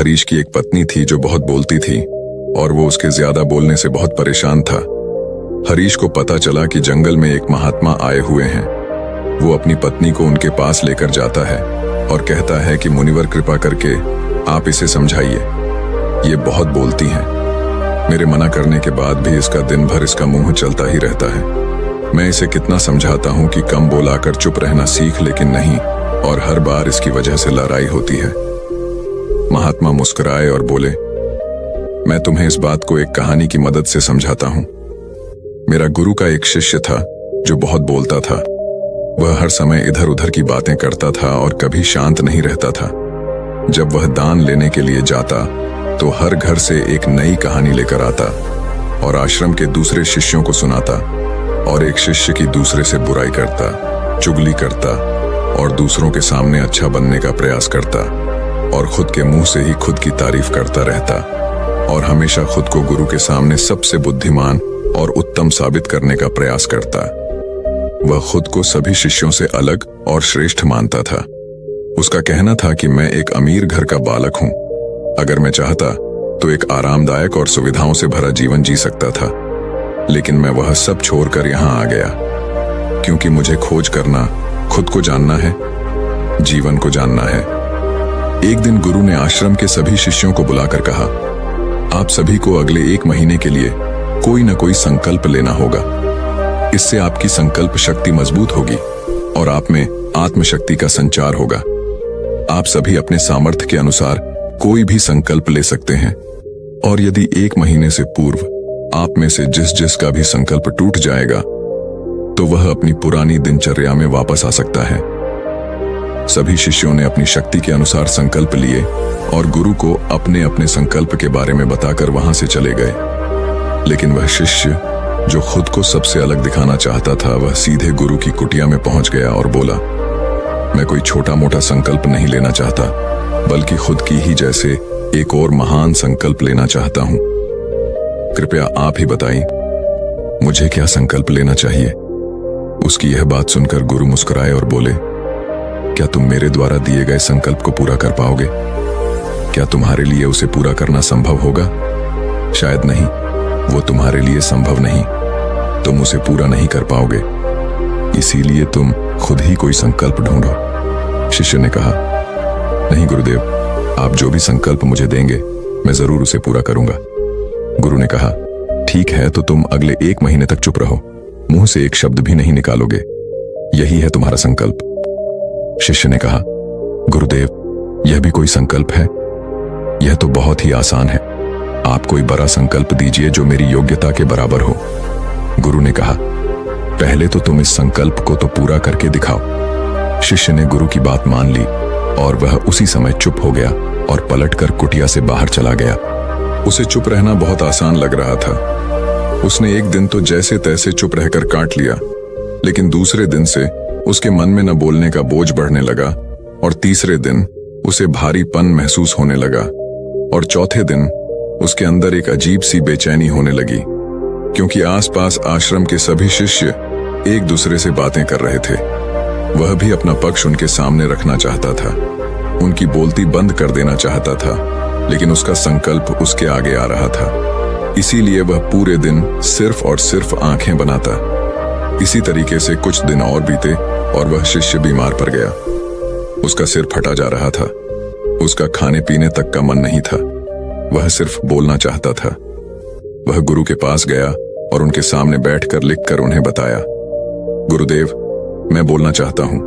हरीश की एक पत्नी थी जो बहुत बोलती थी और वो उसके ज्यादा बोलने से बहुत परेशान था। हरीश को पता चला कि जंगल में एक महात्मा आए हुए हैं। वो अपनी पत्नी को उनके पास लेकर जाता है और कहता है कि मुनिवर कृपा करके आप इसे समझाइए, ये बहुत बोलती हैं। मेरे मना करने के बाद भी इसका दिन भर इसका मुंह चलता ही रहता है। मैं इसे कितना समझाता हूं कि कम बोलाकर चुप रहना सीख, लेकिन नहीं, और हर बार इसकी वजह से लड़ाई होती है। महात्मा मुस्कुराए और बोले, मैं तुम्हें इस बात को एक कहानी की मदद से समझाता हूं। मेरा गुरु का एक शिष्य था जो बहुत बोलता था। वह हर समय इधर उधर की बातें करता था और कभी शांत नहीं रहता था। जब वह दान लेने के लिए जाता तो हर घर से एक नई कहानी लेकर आता और आश्रम के दूसरे शिष्यों को सुनाता, और एक शिष्य की दूसरे से बुराई करता, चुगली करता और दूसरों के सामने अच्छा बनने का प्रयास करता, और खुद के मुंह से ही खुद की तारीफ करता रहता, और हमेशा खुद को गुरु के सामने सबसे बुद्धिमान और उत्तम साबित करने का प्रयास करता। वह खुद को सभी शिष्यों से अलग और श्रेष्ठ मानता था। उसका कहना था कि मैं एक अमीर घर का बालक हूं। अगर मैं चाहता तो एक आरामदायक और सुविधाओं से भरा जीवन जी सकता था, लेकिन मैं वह सब छोड़कर यहां आ गया क्योंकि मुझे खोज करना, खुद को जानना है, जीवन को जानना है। एक दिन गुरु ने आश्रम के सभी शिष्यों को बुलाकर कहा, आप सभी को अगले 1 महीने के लिए कोई न कोई संकल्प लेना होगा। इससे आपकी संकल्प शक्ति मजबूत होगी और आप में आत्मशक्ति का संचार होगा। आप सभी अपने सामर्थ्य के अनुसार कोई भी संकल्प ले सकते हैं, और यदि 1 महीने से पूर्व आप में से जिस का भी संकल्प टूट जाएगा तो वह अपनी पुरानी दिनचर्या में वापस आ सकता है। सभी शिष्यों ने अपनी शक्ति के अनुसार संकल्प लिए और गुरु को अपने अपने संकल्प के बारे में बताकर वहां से चले गए। लेकिन वह शिष्य जो खुद को सबसे अलग दिखाना चाहता था, वह सीधे गुरु की कुटिया में पहुंच गया और बोला, मैं कोई छोटा मोटा संकल्प नहीं लेना चाहता, बल्कि खुद की ही जैसे एक और महान संकल्प लेना चाहता हूं। कृपया आप ही बताइए, मुझे क्या संकल्प लेना चाहिए। उसकी यह बात सुनकर गुरु मुस्कुराए और बोले, क्या तुम मेरे द्वारा दिए गए संकल्प को पूरा कर पाओगे? क्या तुम्हारे लिए उसे पूरा करना संभव होगा? शायद नहीं, वो तुम्हारे लिए संभव नहीं। तुम उसे पूरा नहीं कर पाओगे, इसीलिए तुम खुद ही कोई संकल्प ढूंढो। शिष्य ने कहा, नहीं गुरुदेव, आप जो भी संकल्प मुझे देंगे मैं जरूर उसे पूरा करूंगा। गुरु ने कहा, ठीक है, तो तुम अगले 1 महीने तक चुप रहो, मुंह से एक शब्द भी नहीं निकालोगे। यही है तुम्हारा संकल्प। शिष्य ने कहा, गुरुदेव, यह भी कोई संकल्प है? यह तो बहुत ही आसान है। आप कोई बड़ा संकल्प दीजिए जो मेरी योग्यता के बराबर हो। गुरु ने कहा, पहले तो तुम इस संकल्प को तो पूरा करके दिखाओ। शिष्य ने गुरु की बात मान ली और वह उसी समय चुप हो गया और पलटकर कुटिया से बाहर चला गया। उसे चुप रहना बहुत आसान लग रहा था। उसने एक दिन तो जैसे तैसे चुप रहकर काट लिया, लेकिन दूसरे दिन से उसके मन में न बोलने का बोझ बढ़ने लगा, और तीसरे दिन उसे भारीपन महसूस होने लगा, और चौथे दिन उसके अंदर एक अजीब सी बेचैनी होने लगी, क्योंकि आसपास आश्रम के सभी शिष्य एक दूसरे से बातें कर रहे थे। वह भी अपना पक्ष उनके सामने रखना चाहता था, उनकी बोलती बंद कर देना चाहता था, लेकिन उसका संकल्प उसके आगे आ रहा था। इसीलिए वह पूरे दिन सिर्फ और सिर्फ आंखें बनाता। इसी तरीके से कुछ दिन और बीते और वह शिष्य बीमार पड़ गया। उसका सिर फटा जा रहा था। उसका खाने पीने तक का मन नहीं था। वह सिर्फ बोलना चाहता था। वह गुरु के पास गया और उनके सामने बैठकर लिखकर उन्हें बताया, गुरुदेव, मैं बोलना चाहता हूं।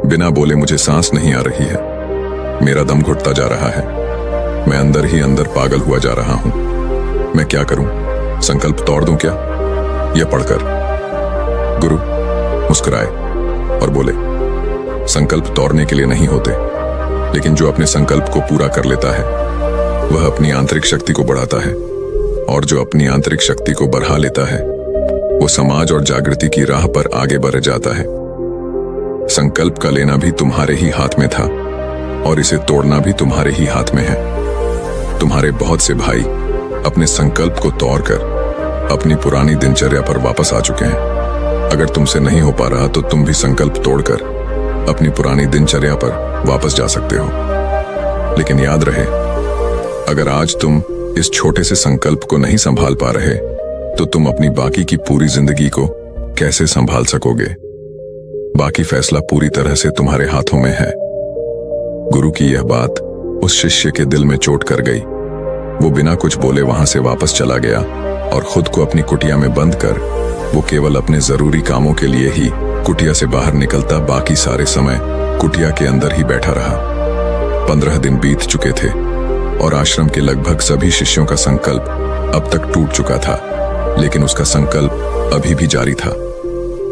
बिना बोले मुझे सांस नहीं आ रही है। मेरा दम घुटता जा रहा है। मैं अंदर ही अंदर पागल हुआ जा रहा हूं। मैं क्या करूं? संकल्प तोड़ दूं क्या? यह पढ़कर गुरु मुस्कुराए और बोले, संकल्प तोड़ने के लिए नहीं होते, लेकिन जो अपने संकल्प को पूरा कर लेता है वह अपनी आंतरिक शक्ति को बढ़ाता है, और जो अपनी आंतरिक शक्ति को बढ़ा लेता है वो समाज और जागृति की राह पर आगे बढ़ जाता है। संकल्प का लेना भी तुम्हारे ही हाथ में था और इसे तोड़ना भी तुम्हारे ही हाथ में है। तुम्हारे बहुत से भाई अपने संकल्प को तोड़कर अपनी पुरानी दिनचर्या पर वापस आ चुके हैं। अगर तुमसे नहीं हो पा रहा तो तुम भी संकल्प तोड़कर अपनी पुरानी दिनचर्या पर वापस जा सकते हो। लेकिन याद रहे, अगर आज तुम इस छोटे से संकल्प को नहीं संभाल पा रहे तो तुम अपनी बाकी की पूरी जिंदगी को कैसे संभाल सकोगे? बाकी फैसला पूरी तरह से तुम्हारे हाथों में है। गुरु की यह बात उस शिष्य के दिल में चोट कर गई। वो बिना कुछ बोले वहां से वापस चला गया और खुद को अपनी कुटिया में बंद कर वो केवल अपने जरूरी कामों के लिए ही कुटिया से बाहर निकलता बाकी सारे समय कुटिया के अंदर ही बैठा रहा। 15 दिन बीत चुके थे और आश्रम के लगभग सभी शिष्यों का संकल्प अब तक टूट चुका था, लेकिन उसका संकल्प अभी भी जारी था।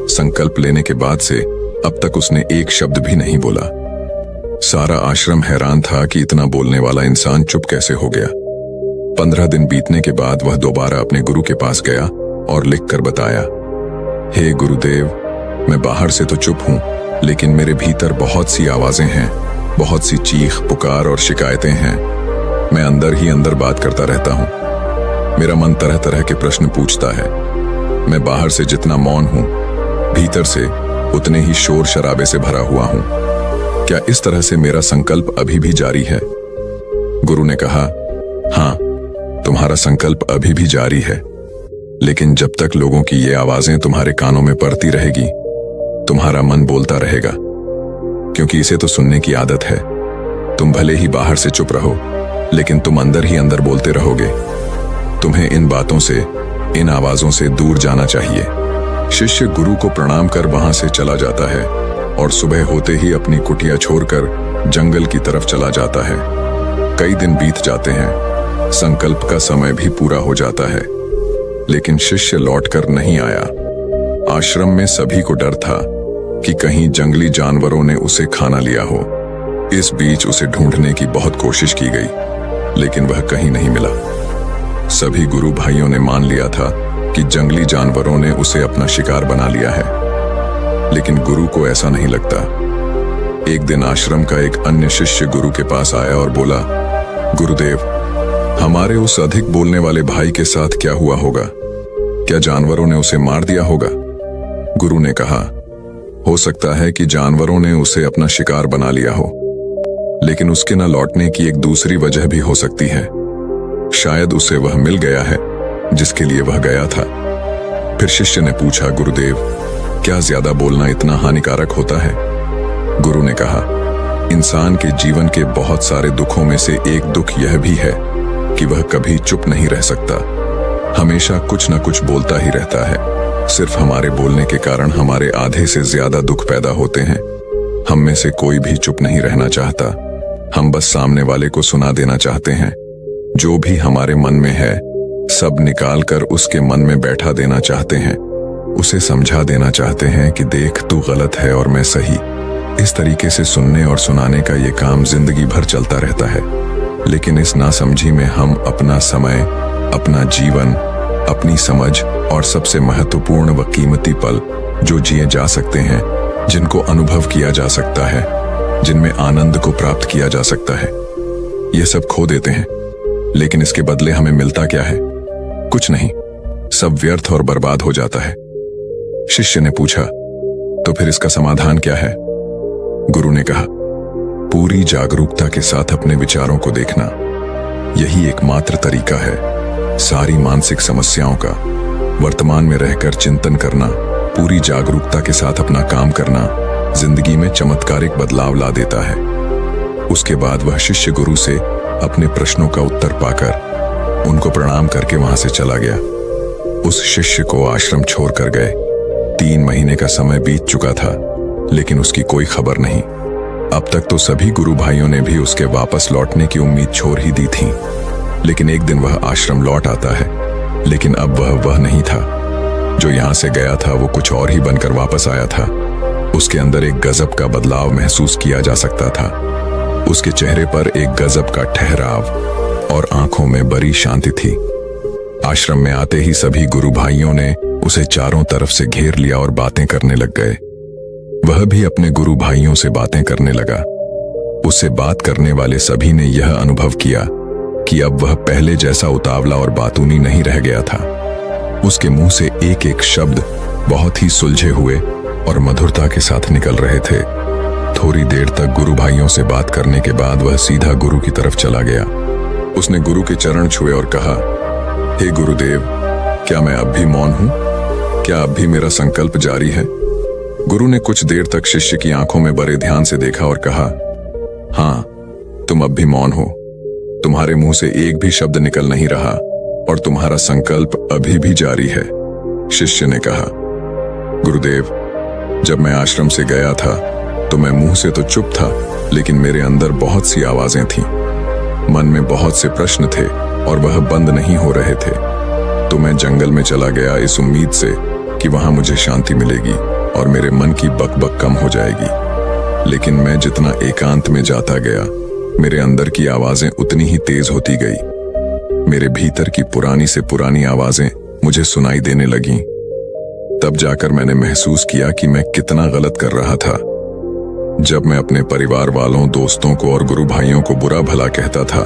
संकल्प लेने के बाद से अब तक उसने एक शब्द भी नहीं बोला। सारा आश्रम हैरान था कि इतना बोलने वाला इंसान चुप कैसे हो गया। 15 दिन बीतने के बाद वह दोबारा अपने गुरु के पास गया और लिखकर बताया, हे गुरुदेव, मैं बाहर से तो चुप हूं, लेकिन मेरे भीतर बहुत सी आवाजें हैं, बहुत सी चीख पुकार और शिकायतें हैं। मैं अंदर ही अंदर बात करता रहता हूं। मेरा मन तरह तरह के प्रश्न पूछता है। मैं बाहर से जितना मौन हूं, भीतर से उतने ही शोर शराबे से भरा हुआ हूं। क्या इस तरह से मेरा संकल्प अभी भी जारी है? गुरु ने कहा, हां, तुम्हारा संकल्प अभी भी जारी है, लेकिन जब तक लोगों की ये आवाजें तुम्हारे कानों में पड़ती रहेगी, तुम्हारा मन बोलता रहेगा, क्योंकि इसे तो सुनने की आदत है। तुम भले ही बाहर से चुप रहो, लेकिन तुम अंदर ही अंदर बोलते रहोगे। तुम्हें इन बातों से, इन आवाजों से दूर जाना चाहिए। शिष्य गुरु को प्रणाम कर वहां से चला जाता है और सुबह होते ही अपनी कुटिया छोड़कर जंगल की तरफ चला जाता है। कई दिन बीत जाते हैं, संकल्प का समय भी पूरा हो जाता है, लेकिन शिष्य लौटकर नहीं आया। आश्रम में सभी को डर था कि कहीं जंगली जानवरों ने उसे खाना लिया हो। इस बीच उसे ढूंढने की बहुत कोशिश की गई, लेकिन वह कहीं नहीं मिला। सभी गुरु भाइयों ने मान लिया था कि जंगली जानवरों ने उसे अपना शिकार बना लिया है, लेकिन गुरु को ऐसा नहीं लगता। एक दिन आश्रम का एक अन्य शिष्य गुरु के पास आया और बोला, गुरुदेव, हमारे उस अधिक बोलने वाले भाई के साथ क्या हुआ होगा? क्या जानवरों ने उसे मार दिया होगा? गुरु ने कहा, हो सकता है कि जानवरों ने उसे अपना शिकार बना लिया हो, लेकिन उसके न लौटने की एक दूसरी वजह भी हो सकती है। शायद उसे वह मिल गया है जिसके लिए वह गया था। फिर शिष्य ने पूछा, गुरुदेव, क्या ज्यादा बोलना इतना हानिकारक होता है? गुरु ने कहा, इंसान के जीवन के बहुत सारे दुखों में से एक दुख यह भी है कि वह कभी चुप नहीं रह सकता। हमेशा कुछ न कुछ बोलता ही रहता है। सिर्फ हमारे बोलने के कारण हमारे आधे से ज्यादा दुख पैदा होते हैं। हम में से कोई भी चुप नहीं रहना चाहता। हम बस सामने वाले को सुना देना चाहते हैं। जो भी हमारे मन में है, सब निकाल कर उसके मन में बैठा देना चाहते हैं। उसे समझा देना चाहते हैं कि देख, तू गलत है और मैं सही। इस तरीके से सुनने और सुनाने का ये काम जिंदगी भर चलता रहता है, लेकिन इस नासमझी में हम अपना समय, अपना जीवन, अपनी समझ और सबसे महत्वपूर्ण व कीमती पल जो जिए जा सकते हैं, जिनको अनुभव किया जा सकता है, जिनमें आनंद को प्राप्त किया जा सकता है, ये सब खो देते हैं। लेकिन इसके बदले हमें मिलता क्या है? कुछ नहीं, सब व्यर्थ और बर्बाद हो जाता है। शिष्य ने पूछा, तो फिर इसका समाधान क्या है? गुरु ने कहा, पूरी जागरूकता के साथ अपने विचारों को देखना। यही एकमात्र तरीका है सारी मानसिक समस्याओं का। वर्तमान में रहकर चिंतन करना, पूरी जागरूकता के साथ अपना काम करना जिंदगी में चमत्कारिक बदलाव ला देता है। उसके बाद वह शिष्य गुरु से अपने प्रश्नों का उत्तर पाकर उनको प्रणाम करके वहां से चला गया। उस शिष्य को आश्रम छोड़कर गए। 3 महीने का समय बीत चुका था, लेकिन उसकी कोई खबर नहीं। अब तक तो सभी गुरु भाइयों ने भी उसके वापस लौटने की उम्मीद छोड़ ही दी थी। लेकिन एक दिन वह आश्रम लौट आता है, लेकिन अब वह नहीं था। जो यहां से गया था वो कुछ और ही बनकर वापस आया था। उसके अंदर एक गजब का बदलाव महसूस किया जा सकता था। उसके चेहरे पर एक गजब का ठहराव और आंखों में बड़ी शांति थी। आश्रम में आते ही सभी गुरु भाइयों ने उसे चारों तरफ से घेर लिया और बातें करने लग गए। वह भी अपने गुरु भाइयों से बातें करने लगा। उससे बात करने वाले सभी ने यह अनुभव किया कि अब वह पहले जैसा उतावला और बातूनी नहीं रह गया था। उसके मुंह से एक एक शब्द बहुत ही सुलझे हुए और मधुरता के साथ निकल रहे थे। थोड़ी देर तक गुरु भाइयों से बात करने के बाद वह सीधा गुरु की तरफ चला गया। उसने गुरु के चरण छुए और कहा, हे गुरुदेव, क्या मैं अब भी मौन हूं? क्या अब भी मेरा संकल्प जारी है? गुरु ने कुछ देर तक शिष्य की आंखों में बड़े ध्यान से देखा और कहा, हाँ, तुम अब भी मौन हो। तुम्हारे मुंह से एक भी शब्द निकल नहीं रहा और तुम्हारा संकल्प अभी भी जारी है। शिष्य ने कहा, गुरुदेव, जब मैं आश्रम से गया था तो मैं मुंह से तो चुप था, लेकिन मेरे अंदर बहुत सी आवाजें थीं। मन में बहुत से प्रश्न थे और वह बंद नहीं हो रहे थे। तो मैं जंगल में चला गया इस उम्मीद से कि वहां मुझे शांति मिलेगी और मेरे मन की बकबक कम हो जाएगी। लेकिन मैं जितना एकांत में जाता गया, मेरे अंदर की आवाजें उतनी ही तेज होती गई। मेरे भीतर की पुरानी से पुरानी आवाजें मुझे सुनाई देने लगीं। तब जाकर मैंने महसूस किया कि मैं कितना गलत कर रहा था। जब मैं अपने परिवार वालों, दोस्तों को और गुरु भाइयों को बुरा भला कहता था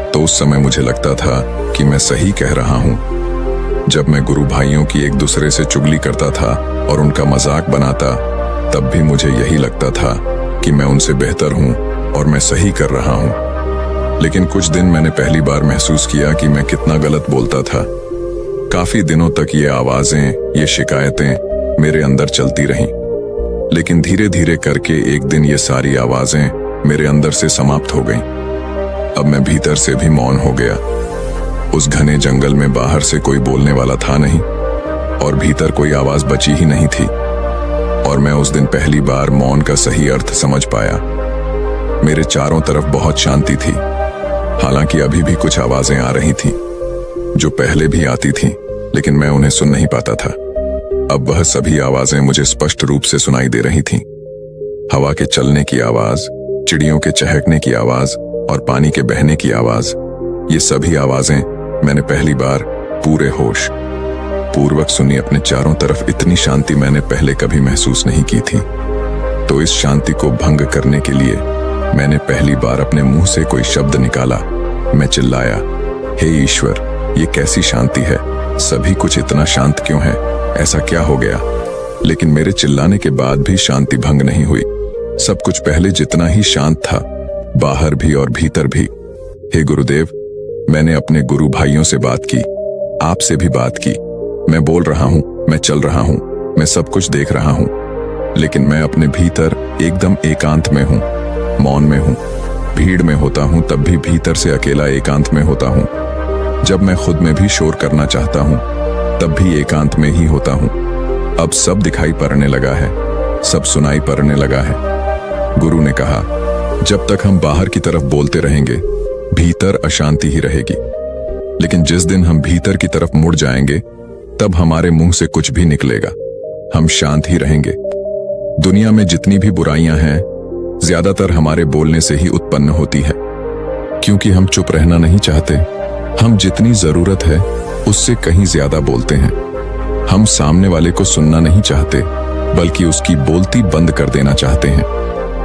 तो उस समय मुझे लगता था कि मैं सही कह रहा हूं। जब मैं गुरु भाइयों की एक दूसरे से चुगली करता था और उनका मजाक बनाता, तब भी मुझे यही लगता था कि मैं उनसे बेहतर हूं और मैं सही कर रहा हूं। लेकिन कुछ दिन मैंने पहली बार महसूस किया कि मैं कितना गलत बोलता था। काफी दिनों तक ये आवाजें, ये शिकायतें मेरे अंदर चलती रहीं। लेकिन धीरे धीरे करके एक दिन ये सारी आवाजें मेरे अंदर से समाप्त हो गईं। अब मैं भीतर से भी मौन हो गया। उस घने जंगल में बाहर से कोई बोलने वाला था नहीं और भीतर कोई आवाज बची ही नहीं थी। और मैं उस दिन पहली बार मौन का सही अर्थ समझ पाया। मेरे चारों तरफ बहुत शांति थी, हालांकि अभी भी कुछ आवाजें आ रही थीं, जो पहले भी आती थीं, लेकिन मैं उन्हें सुन नहीं पाता था। अब वह सभी आवाजें मुझे स्पष्ट रूप से सुनाई दे रही थीं। हवा के चलने की आवाज, चिड़ियों के चहकने की आवाज और पानी के बहने की आवाज, ये सभी आवाजें मैंने पहली बार पूरे होश पूर्वक सुनी। अपने चारों तरफ इतनी शांति मैंने पहले कभी महसूस नहीं की थी। तो इस शांति को भंग करने के लिए मैंने पहली बार अपने मुंह से कोई शब्द निकाला। मैं चिल्लाया, हे ईश्वर, ये कैसी शांति है? सभी कुछ इतना शांत क्यों है? ऐसा क्या हो गया? लेकिन मेरे चिल्लाने के बाद भी शांति भंग नहीं हुई। सब कुछ पहले जितना ही शांत था, बाहर भी और भीतर भी। हे गुरुदेव, मैंने अपने गुरु भाइयों से बात की, आपसे भी बात की। मैं बोल रहा हूं, मैं चल रहा हूं, मैं सब कुछ देख रहा हूं, लेकिन मैं अपने भीतर एकदम एकांत में हूं, मौन में हूं। भीड़ में होता हूं तब भी भीतर से अकेला एकांत में होता हूं। जब मैं खुद में भी शोर करना चाहता हूं तब भी एकांत में ही होता हूं। अब सब दिखाई पड़ने लगा है, सब सुनाई पड़ने लगा है। गुरु ने कहा, जब तक हम बाहर की तरफ बोलते रहेंगे, भीतर अशांति ही रहेगी। लेकिन जिस दिन हम भीतर की तरफ मुड़ जाएंगे, तब हमारे मुंह से कुछ भी निकलेगा, हम शांत ही रहेंगे। दुनिया में जितनी भी बुराइयां हैं, ज्यादातर हमारे बोलने से ही उत्पन्न होती है, क्योंकि हम चुप रहना नहीं चाहते। हम जितनी जरूरत है उससे कहीं ज्यादा बोलते हैं। हम सामने वाले को सुनना नहीं चाहते, बल्कि उसकी बोलती बंद कर देना चाहते हैं।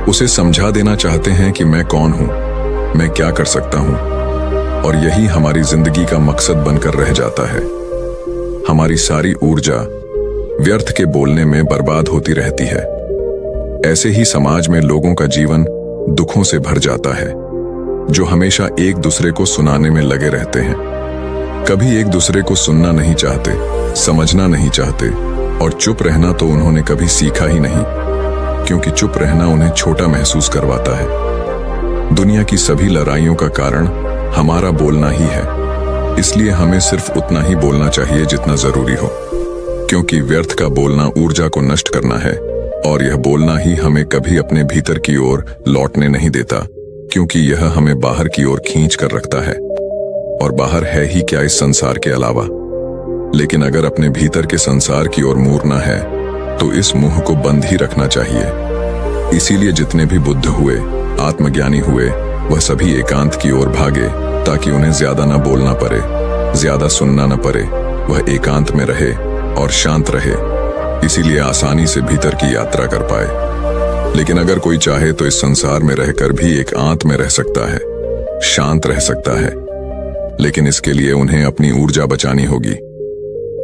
उसे समझा देना चाहते हैं कि मैं कौन हूं, मैं क्या कर सकता हूं। और यही हमारी जिंदगी का मकसद बनकर रह जाता है। हमारी सारी ऊर्जा व्यर्थ के बोलने में बर्बाद होती रहती है। ऐसे ही समाज में लोगों का जीवन दुखों से भर जाता है, जो हमेशा एक दूसरे को सुनाने में लगे रहते हैं। कभी एक दूसरे को सुनना नहीं चाहते, समझना नहीं चाहते, और चुप रहना तो उन्होंने कभी सीखा ही नहीं, क्योंकि चुप रहना उन्हें छोटा महसूस करवाता है। दुनिया की सभी लड़ाइयों का कारण हमारा बोलना ही है। इसलिए हमें सिर्फ उतना ही बोलना चाहिए जितना जरूरी हो, क्योंकि व्यर्थ का बोलना ऊर्जा को नष्ट करना है, और यह बोलना ही हमें कभी अपने भीतर की ओर लौटने नहीं देता, क्योंकि यह हमें बाहर की ओर खींच कर रखता है। और बाहर है ही क्या इस संसार के अलावा। लेकिन अगर अपने भीतर के संसार की ओर मुड़ना है, तो इस मुंह को बंद ही रखना चाहिए। इसीलिए जितने भी बुद्ध हुए, आत्मज्ञानी हुए, वह सभी एकांत की ओर भागे, ताकि उन्हें ज्यादा न बोलना पड़े, ज्यादा सुनना न पड़े। वह एकांत में रहे और शांत रहे, इसीलिए आसानी से भीतर की यात्रा कर पाए। लेकिन अगर कोई चाहे तो इस संसार में रहकर भी एकांत में रह सकता है, शांत रह सकता है, लेकिन इसके लिए उन्हें अपनी ऊर्जा बचानी होगी,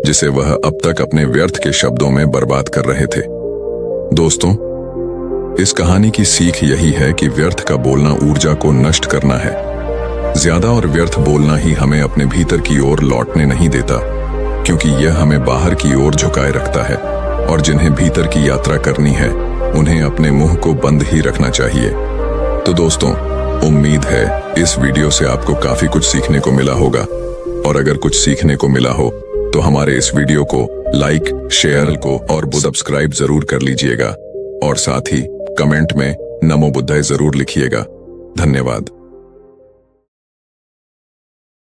जिसे वह अब तक अपने व्यर्थ के शब्दों में बर्बाद कर रहे थे। दोस्तों, इस कहानी की सीख यही है कि व्यर्थ का बोलना ऊर्जा को नष्ट करना है। ज्यादा और व्यर्थ बोलना ही हमें अपने भीतर की ओर लौटने नहीं देता, क्योंकि यह हमें बाहर की ओर झुकाए रखता है। और जिन्हें भीतर की यात्रा करनी है उन्हें अपने मुंह को बंद ही रखना चाहिए। तो दोस्तों, उम्मीद है इस वीडियो से आपको काफी कुछ सीखने को मिला होगा, और अगर कुछ सीखने को मिला हो तो हमारे इस वीडियो को लाइक, शेयर को और सब्सक्राइब जरूर कर लीजिएगा, और साथ ही कमेंट में नमो बुद्धाय जरूर लिखिएगा। धन्यवाद।